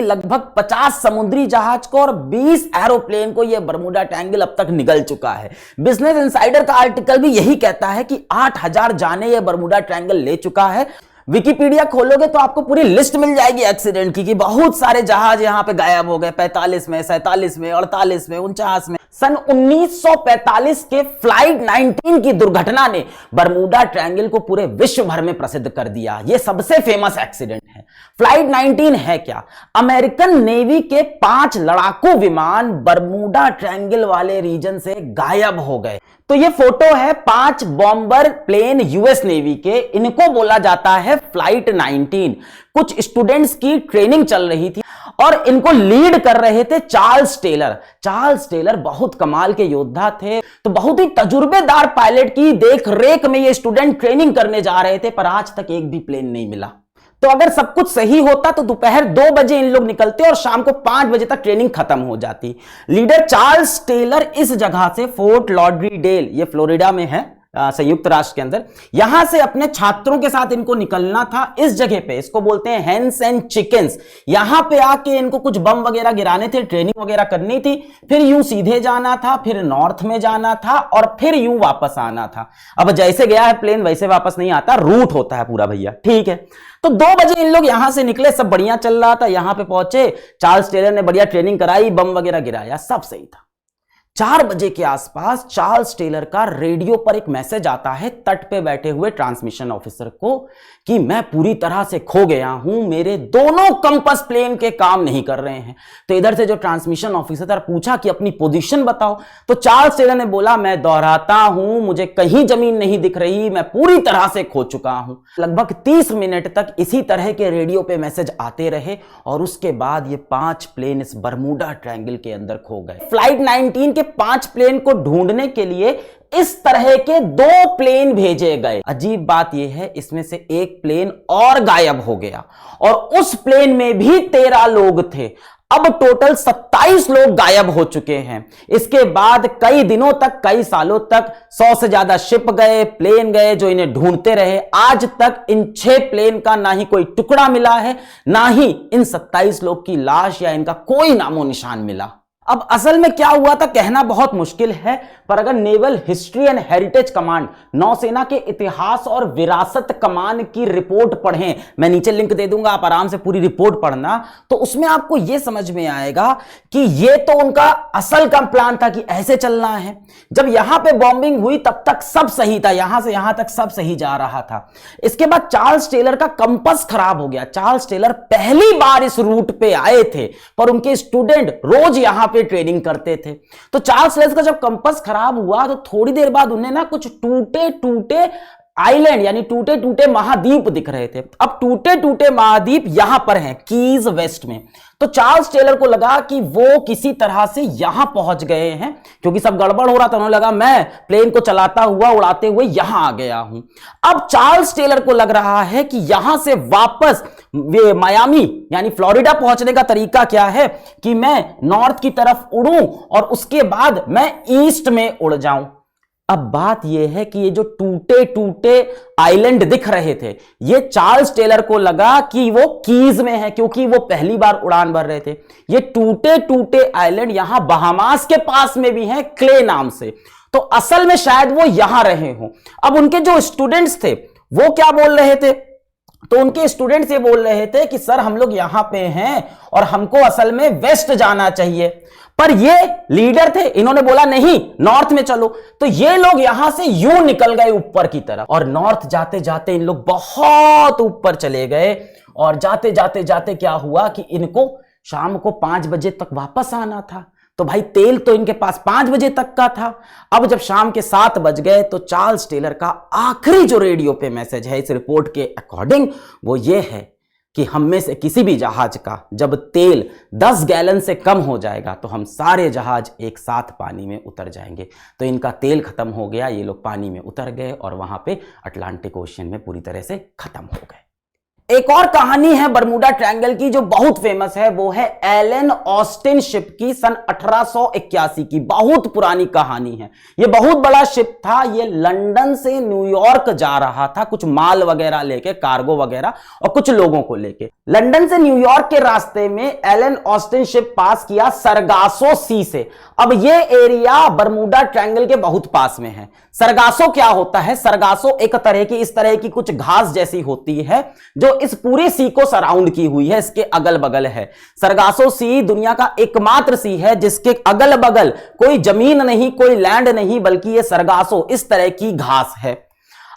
लगभग 50 समुद्री जहाज को और 20 एरोप्लेन को यह बरमूडा ट्रायंगल अब तक निगल चुका है। बिजनेस इंसाइडर का आर्टिकल भी यही कहता है कि 8000 जाने यह बरमूडा ट्रायंगल ले चुका है। विकिपीडिया खोलोगे तो आपको पूरी लिस्ट मिल जाएगी एक्सीडेंट की, कि बहुत सारे जहाज यहां पे गायब हो गए, 45 में, 47 में, 48 में, 49 में। सन 1945 के फ्लाइट 19 की दुर्घटना ने बरमूडा ट्रायंगल को पूरे विश्व भर में प्रसिद्ध कर दिया। यह सबसे फेमस एक्सीडेंट है। फ्लाइट 19 है क्या? अमेरिकन नेवी के 5 लड़ाकू विमान बरमूडा ट्रायंगल वाले रीजन से गायब हो गए। तो ये फोटो है 5 बॉम्बर प्लेन यूएस नेवी के, इनको बोला जाता है फ्लाइट 19। कुछ स्टूडेंट्स की ट्रेनिंग चल रही थी और इनको लीड कर रहे थे चार्ल्स टेलर। चार्ल्स टेलर बहुत कमाल के योद्धा थे, तो बहुत ही तजुर्बेदार पायलट की देख रेख में ये स्टूडेंट ट्रेनिंग करने जा रहे थे, पर आज तक एक भी प्लेन नहीं मिला। तो अगर सब कुछ सही होता तो दोपहर 2 बजे इन लोग निकलते और शाम को 5 बजे तक ट्रेनिंग खत्म हो जाती। लीडर चार्ल्स टेलर इस जगह से, फोर्ट लॉड्रीडेल, ये फ्लोरिडा में है, संयुक्त राष्ट्र के अंदर, यहां से अपने छात्रों के साथ इनको निकलना था। इस जगह पे, इसको बोलते हैं हेंस एंड चिकन्स, यहां पे आके इनको कुछ बम वगैरह गिराने थे, ट्रेनिंग वगैरह करनी थी, फिर यूं सीधे जाना था, फिर नॉर्थ में जाना था और फिर यूं वापस आना था। अब जैसे गया है प्लेन वैसे वापस नहीं आता, रूट होता है पूरा भैया, ठीक है। तो 2 बजे इन लोग यहां से निकले, सब बढ़िया चल रहा था, यहां पे पहुंचे, चार्ल्स टेलर ने बढ़िया ट्रेनिंग कराई, बम वगैरह गिराया, सब सही था। 4 बजे के आसपास चार्ल्स टेलर का रेडियो पर एक मैसेज आता है तट पे बैठे हुए ट्रांसमिशन ऑफिसर को कि मैं पूरी तरह से खो गया हूं, मेरे दोनों कंपास प्लेन के काम नहीं कर रहे हैं। तो इधर से जो ट्रांसमिशन ऑफिसर पूछा कि अपनी पोजीशन बताओ, तो चार्ल्स टेलर ने बोला, मैं दोहराता हूं, मुझे कहीं जमीन नहीं दिख रही, मैं पूरी तरह से खो चुका हूं। लगभग 30 मिनट तक इसी तरह के रेडियो पे मैसेज आते रहे और उसके बाद ये 5 प्लेन इस बरमूडा ट्रायंगल के अंदर खो गए। फ्लाइट 19 के 5 प्लेन को ढूंढने के लिए इस तरह के 2 प्लेन भेजे गए। अजीब बात यह है, इसमें से एक प्लेन और गायब हो गया और उस प्लेन में भी 13 लोग थे। अब टोटल 27 लोग गायब हो चुके हैं। इसके बाद कई दिनों तक, कई सालों तक 100 से ज्यादा शिप गए, प्लेन गए, जो इन्हें ढूंढते रहे। आज तक इन 6 प्लेन का ना ही कोई टुकड़ा मिला है, ना ही इन 27 लोग की लाश या इनका कोई नामो निशान मिला। अब असल में क्या हुआ था कहना बहुत मुश्किल है, पर अगर naval history and heritage command, नौसेना के इतिहास और विरासत कमान की रिपोर्ट पढ़ें, मैं नीचे लिंक दे दूंगा, आप आराम से पूरी रिपोर्ट पढ़ना, तो उसमें आपको यह समझ में आएगा कि यह तो उनका असल का प्लान था कि ऐसे चलना है। जब यहां पे बॉम्बिंग हुई तब तक सब सही था, यहां से यहां तक सब सही जा रहा था। इसके बाद चार्ल्स टेलर का कंपास खराब हो गया। चार्ल्स टेलर पहली बार इस रूट पे आए थे, पर उनके स्टूडेंट रोज यहां पे ट्रेनिंग करते थे। तो चार्ल्स टेलर का जब कंपास खराब हुआ तो थोड़ी देर बाद उन्हें ना कुछ टूटे टूटे आइलैंड यानी टूटे टूटे महाद्वीप दिख रहे थे। अब टूटे टूटे महाद्वीप यहां पर हैं, कीज वेस्ट में। तो चार्ल्स टेलर को लगा कि वो किसी तरह से यहां पहुंच गए हैं, क्योंकि सब गड़बड़ हो रहा था। उन्हें लगा मैं प्लेन को चलाता हुआ, उड़ाते हुए यहां आ गया हूं। अब चार्ल्स टेलर को लग रहा है कि यहां से वापस मायामी यानी फ्लोरिडा पहुंचने का तरीका क्या है कि मैं नॉर्थ की तरफ उड़ूं और उसके बाद मैं ईस्ट में उड़ जाऊं। अब बात यह है कि ये जो टूटे टूटे आइलैंड दिख रहे थे, ये चार्ल्स टेलर को लगा कि वो कीज में है, क्योंकि वो पहली बार उड़ान भर रहे थे। ये टूटे टूटे आइलैंड यहां बहामास के पास में भी हैं, क्ले नाम से। तो असल में शायद वो यहां रहे हों। अब उनके जो स्टूडेंट्स थे वो क्या बोल रहे थे, तो उनके स्टूडेंट्स ये बोल रहे थे कि सर हम लोग यहां पे हैं और हमको असल में वेस्ट जाना चाहिए। पर ये लीडर थे, इन्होंने बोला नहीं नॉर्थ में चलो। तो ये लोग यहां से यूं निकल गए ऊपर की तरफ और नॉर्थ जाते जाते इन लोग बहुत ऊपर चले गए। और जाते जाते जाते क्या हुआ कि इनको शाम को 5 बजे तक वापस आना था। तो भाई तेल तो इनके पास 5 बजे तक का था। अब जब शाम के 7 बज गए तो चार्ल्स टेलर का आखिरी जो रेडियो पे मैसेज है इस रिपोर्ट के अकॉर्डिंग, वो ये है कि हम में से किसी भी जहाज का जब तेल 10 गैलन से कम हो जाएगा तो हम सारे जहाज एक साथ पानी में उतर जाएंगे। तो इनका तेल खत्म हो गया, ये लोग पानी में उतर गए और वहां पे अटलांटिक ओशियन में पूरी तरह से खत्म हो गए। एक और कहानी है बरमूडा ट्रायंगल की जो बहुत फेमस है, वो है एलन ऑस्टिन शिप की, सन 1881 की। बहुत पुरानी कहानी है। ये बहुत बड़ा शिप था। ये लंदन से न्यूयॉर्क जा रहा था, कुछ माल वगैरह लेके, कार्गो वगैरह और कुछ लोगों को लेके। लंदन से न्यूयॉर्क के रास्ते में एलन ऑस्टिन शिप पास किया सरगासो सी से। अब ये एरिया बरमूडा ट्रायंगल के बहुत पास में है। सरगासो क्या होता है? सरगासो एक तरह की, इस तरह की कुछ घास जैसी होती है जो इस पूरे सी को सराउंड की हुई है, इसके अगल बगल है। सरगासो सी दुनिया का एकमात्र सी है जिसके अगल बगल कोई जमीन नहीं, कोई लैंड नहीं, बल्कि ये सरगासो इस तरह की घास है।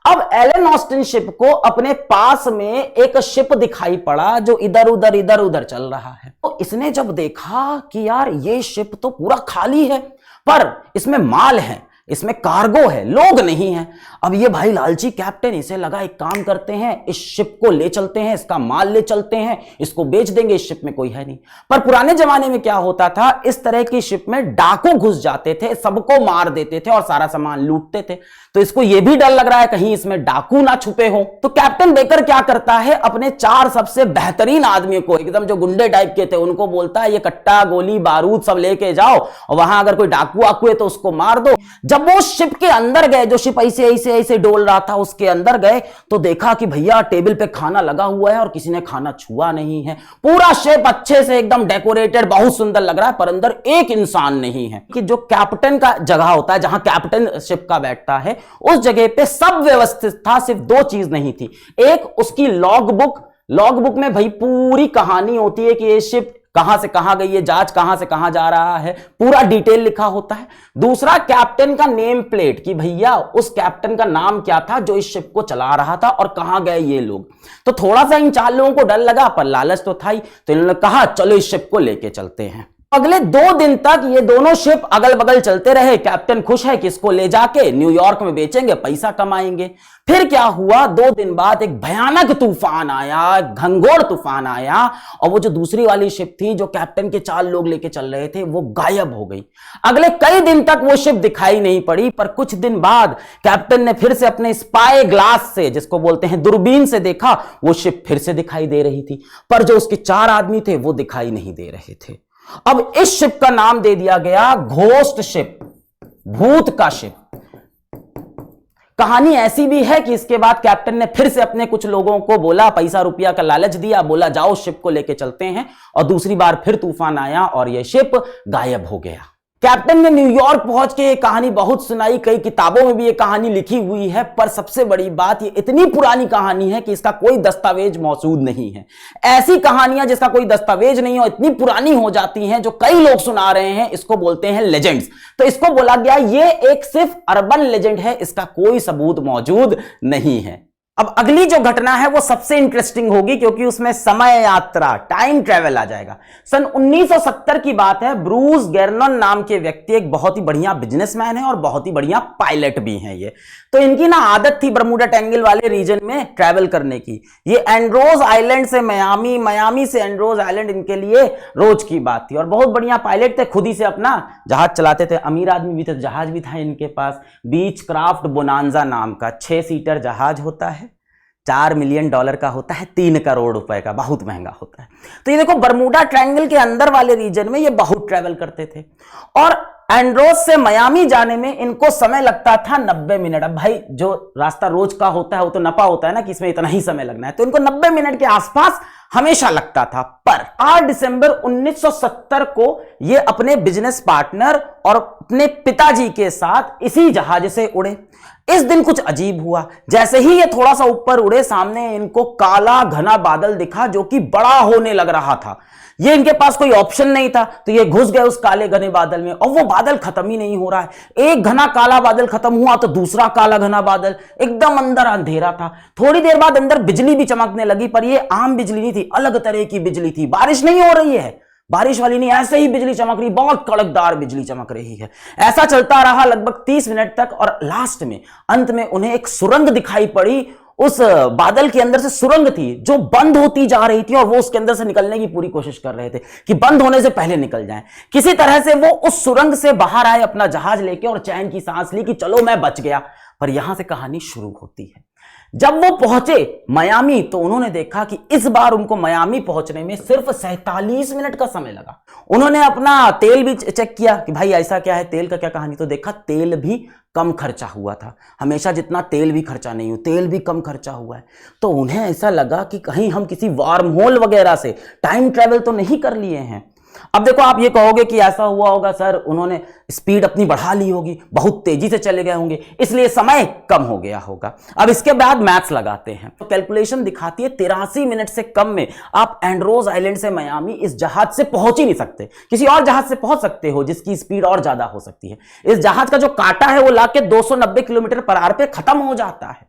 अब एलन ऑस्टिन शिप को अपने पास में एक शिप दिखाई पड़ा जो इधर उधर चल रहा है। तो इसने जब देखा कि यार ये शिप तो पूरा खाली है, पर इसमें माल है, इसमें कार्गो है, लोग नहीं है। अब ये भाई लालची कैप्टन, इसे लगा एक काम करते हैं, इस शिप को ले चलते हैं, इसका माल ले चलते हैं, इसको बेच देंगे, इस शिप में कोई है नहीं। पर पुराने जमाने में क्या होता था, इस तरह की शिप में डाकू घुस जाते थे, सबको मार देते थे और सारा सामान लूटते थे। तो इसको यह भी डर लग रहा है कहीं इसमें डाकू ना छुपे हो। तो कैप्टन बेकर क्या करता है, अपने 4 सबसे बेहतरीन आदमियों को, एकदम जो गुंडे टाइप के थे, उनको बोलता है ये कट्टा गोली बारूद सब लेके जाओ और वहां अगर कोई डाकू आकू है तो उसको मार दो। जब वो शिप के अंदर गए, जो शिप ऐसे ऐसे ऐसे डोल रहा था, उसके अंदर गए तो देखा कि भैया टेबल पे खाना लगा हुआ है और किसी ने खाना छुआ नहीं है। पूरा शिप अच्छे से एकदम डेकोरेटेड, बहुत सुंदर लग रहा है, पर अंदर एक इंसान नहीं है। कि जो कैप्टन का जगह होता है, जहां कैप्टन शिप का बैठता है, उस जगह पे सब व्यवस्थित था, सिर्फ 2 चीज नहीं थी। एक उसकी लॉग बुक में भाई पूरी कहानी होती है कि ये शिप कहां से कहां गई है, जहाज कहां से कहां जा रहा है, पूरा डिटेल लिखा होता है। दूसरा कैप्टन का नेम प्लेट, कि भैया उस कैप्टन का नाम क्या था जो इस शिप को चला रहा था और कहां गए ये लोग। तो थोड़ा सा इन 4 लोगों को डर लगा, पर लालच तो था ही, तो इन्होंने कहा चलो इस शिप को लेके चलते हैं। अगले 2 दिन तक ये दोनों शिप अगल बगल चलते रहे। कैप्टन खुश है कि इसको ले जाके न्यूयॉर्क में बेचेंगे, पैसा कमाएंगे। फिर क्या हुआ, 2 दिन बाद एक भयानक तूफान आया, घंघोर तूफान आया, और वो जो दूसरी वाली शिप थी जो कैप्टन के 4 लोग लेके चल रहे थे, वो गायब हो गई। अगले कई दिन तक वो शिप दिखाई नहीं पड़ी, पर कुछ दिन बाद कैप्टन ने फिर से अपने स्पाई ग्लास से, जिसको बोलते हैं दूरबीन से, देखा वो शिप फिर से दिखाई दे रही थी, पर जो उसके 4 आदमी थे वो दिखाई नहीं दे रहे थे। अब इस शिप का नाम दे दिया गया घोस्ट शिप, भूत का शिप। कहानी ऐसी भी है कि इसके बाद कैप्टन ने फिर से अपने कुछ लोगों को बोला, पैसा रुपया का लालच दिया, बोला जाओ शिप को लेके चलते हैं, और दूसरी बार फिर तूफान आया और यह शिप गायब हो गया। कैप्टन ने न्यूयॉर्क पहुंच के ये कहानी बहुत सुनाई, कई किताबों में भी ये कहानी लिखी हुई है, पर सबसे बड़ी बात ये इतनी पुरानी कहानी है कि इसका कोई दस्तावेज मौजूद नहीं है। ऐसी कहानियां जिसका कोई दस्तावेज नहीं हो, इतनी पुरानी हो जाती हैं, जो कई लोग सुना रहे हैं, इसको बोलते हैं लेजेंड्स। तो इसको बोला गया ये एक सिर्फ अर्बन लेजेंड है, इसका कोई सबूत मौजूद नहीं है। अब अगली जो घटना है वो सबसे इंटरेस्टिंग होगी, क्योंकि उसमें समय यात्रा, टाइम ट्रेवल आ जाएगा। सन 1970 की बात है। ब्रूस गेर्नन नाम के व्यक्ति एक बहुत ही बढ़िया बिजनेसमैन है और बहुत ही बढ़िया पायलट भी हैं ये। तो इनकी ना आदत थी बरमूडा ट्रायंगल वाले रीजन में ट्रैवल करने की। ये एंड्रोज आइलैंड से मियामी, मियामी से एंड्रोज आइलैंड इनके लिए रोज की बात थी, और बहुत बढ़िया पायलट थे, खुद ही से अपना जहाज चलाते थे। अमीर आदमी भी थे, जहाज भी था इनके पास, बीच क्राफ्ट बोनांजा नाम का 6 सीटर जहाज होता है, $4 मिलियन का होता है, 3 करोड़ रुपए का, बहुत महंगा होता है। तो ये देखो बरमूडा ट्रायंगल के अंदर वाले रीजन में ये बहुत ट्रैवल करते थे, और एंड्रोज से मियामी जाने में इनको समय लगता था 90 मिनट। अब भाई जो रास्ता रोज का होता है वो तो नपा होता है ना कि इसमें इतना ही समय लगना है, तो इनको 90 मिनट के आसपास हमेशा लगता था। पर 8 दिसंबर 1970 को ये अपने बिजनेस पार्टनर और अपने पिताजी के साथ इसी जहाज से उड़े। इस दिन कुछ अजीब हुआ, जैसे ही ये थोड़ा सा ऊपर उड़े, सामने इनको काला घना बादल दिखा जो कि बड़ा होने लग रहा था। ये इनके पास कोई ऑप्शन नहीं था, तो ये घुस गए उस काले घने बादल में, और वो बादल खत्म ही नहीं हो रहा है। एक घना काला बादल खत्म हुआ तो दूसरा काला घना बादल, एकदम अंदर अंधेरा था। थोड़ी देर बाद अंदर बिजली भी चमकने लगी, पर ये आम बिजली नहीं थी, अलग तरह की बिजली थी। बारिश नहीं हो रही है, बारिश वाली नहीं, ऐसे ही बिजली चमक रही, बहुत कड़कदार बिजली चमक रही है। ऐसा चलता रहा लगभग 30 मिनट तक, और लास्ट में, अंत में उन्हें एक सुरंग दिखाई पड़ी। उस बादल के अंदर से सुरंग थी जो बंद होती जा रही थी, और वो उसके अंदर से निकलने की पूरी कोशिश कर रहे थे कि बंद होने से पहले निकल जाएं। किसी तरह से वो उस सुरंग से बाहर आए अपना जहाज लेके, और चैन की सांस ली कि चलो मैं बच गया। पर यहां से कहानी शुरू होती है। जब वो पहुंचे मियामी तो उन्होंने देखा कि इस बार उनको मियामी पहुंचने में सिर्फ 47 मिनट का समय लगा। उन्होंने अपना तेल भी चेक किया कि भाई ऐसा क्या है, तेल का क्या कहानी, तो देखा तेल भी कम खर्चा हुआ था। हमेशा जितना तेल भी खर्चा नहीं हो, तेल भी कम खर्चा हुआ है। तो उन्हें ऐसा लगा कि कहीं हम किसी वार्म होल वगैरह से टाइम ट्रेवल तो नहीं कर लिए हैं। अब देखो, आप ये कहोगे कि ऐसा हुआ होगा सर, उन्होंने स्पीड अपनी बढ़ा ली होगी, बहुत तेजी से चले गए होंगे, इसलिए समय कम हो गया होगा। अब इसके बाद मैथ्स लगाते हैं तो कैलकुलेशन दिखाती है 83 मिनट से कम में आप एंड्रोज आइलैंड से मियामी इस जहाज से पहुंच ही नहीं सकते। किसी और जहाज से पहुंच सकते हो जिसकी स्पीड और ज्यादा हो सकती है। इस जहाज का जो कांटा है वो लाके 290 किलोमीटर पर आवर पे खत्म हो जाता है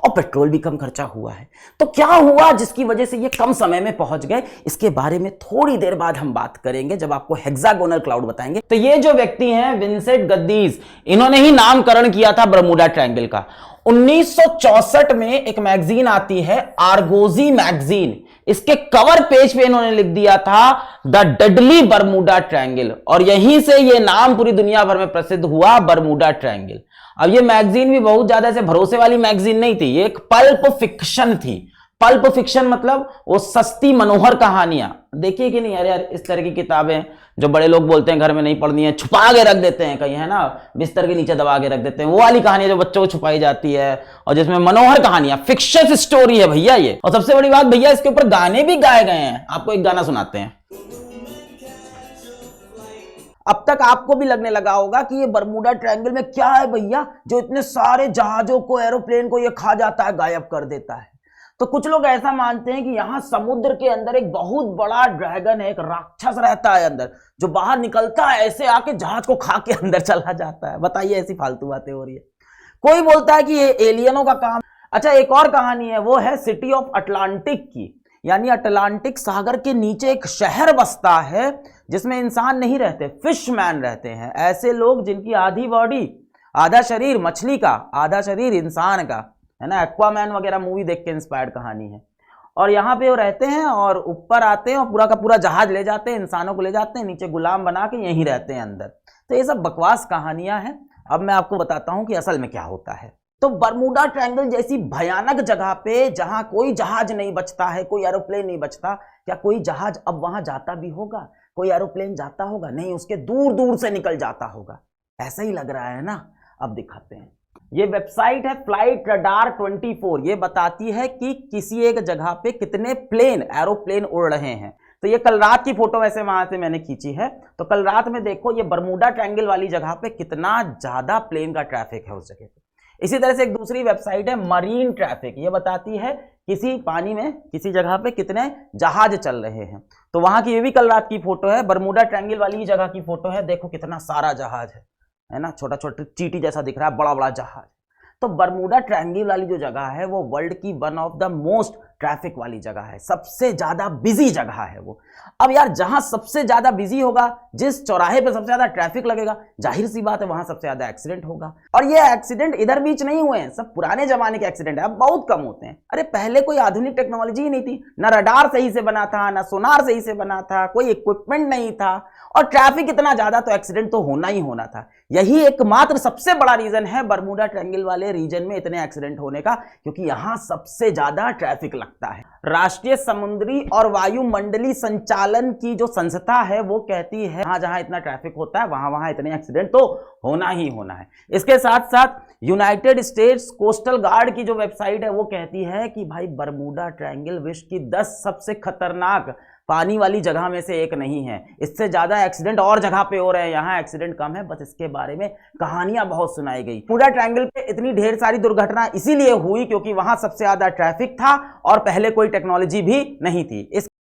और पेट्रोल भी कम खर्चा हुआ है। तो क्या हुआ जिसकी वजह से ये कम समय में पहुंच गए, इसके बारे में थोड़ी देर बाद हम बात करेंगे जब आपको हेक्सागोनल क्लाउड बताएंगे। तो ये जो व्यक्ति हैं विंसेंट गद्दीज, इन्होंने ही नामकरण किया था बरमूडा ट्रायंगल का। 1964 में एक मैगजीन आती है आर्गोजी मैगजीन, इसके कवर पेज पे इन्होंने लिख दिया था द डेडली बरमूडा ट्रायंगल, और यहीं से ये नाम पूरी दुनिया भर में प्रसिद्ध हुआ, बरमूडा ट्रायंगल। अब ये मैगजीन भी बहुत ज्यादा ऐसे भरोसे वाली मैगजीन नहीं थी, ये एक पल्प फिक्शन थी। पल्प फिक्शन मतलब वो सस्ती मनोहर कहानियां, देखिए कि नहीं, अरे यार इस तरह की किताबें जो बड़े लोग बोलते हैं घर में नहीं पढ़नी है, छुपा के रख देते हैं कहीं, है ना, बिस्तर के नीचे दबा के रख देते हैं, वो वाली कहानियां जो बच्चों को छुपाई जाती है और जिसमें मनोहर कहानियां, फिक्शन स्टोरी है भैया ये। और सबसे बड़ी बात भैया, इसके ऊपर गाने भी गाए गए हैं। आपको एक गाना सुनाते हैं। अब तक आपको भी लगने लगा होगा कि ये बरमूडा ट्रायंगल में क्या है भैया, जो इतने सारे जहाजों को, एरोप्लेन को ये खा जाता है, गायब कर देता है। तो कुछ लोग ऐसा मानते हैं कि यहां समुद्र के अंदर एक बहुत बड़ा ड्रैगन है, एक राक्षस रहता है अंदर, जो बाहर निकलता है ऐसे आके जहाज को खा के अंदर चला जाता है। बताइए, ऐसी फालतू बातें हो रही है। कोई बोलता है कि ये एलियनों का काम। अच्छा, एक और कहानी है, वो है सिटी ऑफ अटलांटिक की, यानी अटलांटिक सागर के नीचे एक शहर बसता है जिसमें इंसान नहीं रहते, फिशमैन रहते हैं। ऐसे लोग जिनकी आधी बॉडी, आधा शरीर मछली का, आधा शरीर इंसान का, है ना। एक्वामैन वगैरह मूवी देख के इंस्पायर्ड कहानी है। और यहाँ पे वो रहते हैं और ऊपर आते हैं और पूरा का पूरा जहाज ले जाते हैं, इंसानों को ले जाते हैं, नीचे गुलाम बना के यहीं रहते हैं अंदर। तो ये सब बकवास कहानियां हैं। अब मैं आपको बताता हूं कि असल में क्या होता है। तो बरमूडा ट्रायंगल जैसी भयानक जगह पे जहां कोई जहाज नहीं बचता है, कोई एरोप्लेन नहीं बचता, क्या कोई जहाज अब वहां जाता भी होगा? कोई एरोप्लेन जाता होगा? नहीं, उसके दूर दूर से निकल जाता होगा। ऐसा ही लग रहा है ना। अब दिखाते हैं। ये वेबसाइट है फ्लाइट रडार 24, ये बताती है कि किसी एक जगह पे कितने प्लेन, एरोप्लेन उड़ रहे हैं। तो ये कल रात की फोटो वैसे वहां से मैंने खींची है। तो कल रात में देखो ये बरमूडा ट्रायंगल वाली जगह पे कितना ज्यादा प्लेन का ट्रैफिक है उस जगह पे। इसी तरह से एक दूसरी वेबसाइट है मरीन ट्रैफिक, ये बताती है किसी पानी में किसी जगह पे कितने जहाज चल रहे हैं। तो वहां की ये भी कल रात की फोटो है, बरमूडा ट्रायंगल वाली जगह की फोटो है। देखो कितना सारा जहाज है ना, छोटा छोटा चींटी जैसा दिख रहा है, बड़ा बड़ा जहाज। तो बरमूडा ट्रायंगल वाली जो जगह है वो वर्ल्ड की one of the most traffic वाली जगह है, सबसे ज्यादा बिजी जगह है वो। अब यार जहां सबसे ज्यादा बिजी होगा, जिस चौराहे पे सबसे ज्यादा ट्रैफिक लगेगा, जाहिर सी बात है वहां सबसे ज्यादा एक्सीडेंट होगा। और ये एक्सीडेंट इधर बीच नहीं हुए हैं, सब पुराने जमाने के एक्सीडेंट है, अब बहुत कम होते हैं। अरे पहले कोई आधुनिक टेक्नोलॉजी ही नहीं थी, ना रडार सही से बना था, ना सोनार सही से बना था, कोई इक्विपमेंट नहीं था, और ट्रैफिक इतना ज्यादा, तो एक्सीडेंट तो होना ही होना था। यही एकमात्र सबसे बड़ा रीजन है बरमूडा ट्रायंगल वाले रीजन में इतने एक्सीडेंट होने का, क्योंकि यहां सबसे ज्यादा ट्रैफिक लगता है। राष्ट्रीय समुद्री और वायुमंडलीय संचालन की जो संस्था है वो कहती है जहां जहां इतना ट्रैफिक होता है वहां वहां इतने एक्सीडेंट तो होना ही होना है। इसके साथ साथ यूनाइटेड स्टेट्स कोस्टल गार्ड की जो वेबसाइट है वो कहती है कि भाई बरमूडा ट्रायंगल विश्व की 10 सबसे खतरनाक पानी वाली जगह में से एक नहीं है। इससे ज्यादा एक्सीडेंट और जगह पे हो रहे हैं, यहाँ एक्सीडेंट कम है, बस इसके बारे में कहानियां बहुत सुनाई गई। बरमूडा ट्रायंगल पे इतनी ढेर सारी दुर्घटना इसीलिए हुई क्योंकि वहां सबसे ज्यादा ट्रैफिक था और पहले कोई टेक्नोलॉजी भी नहीं थी।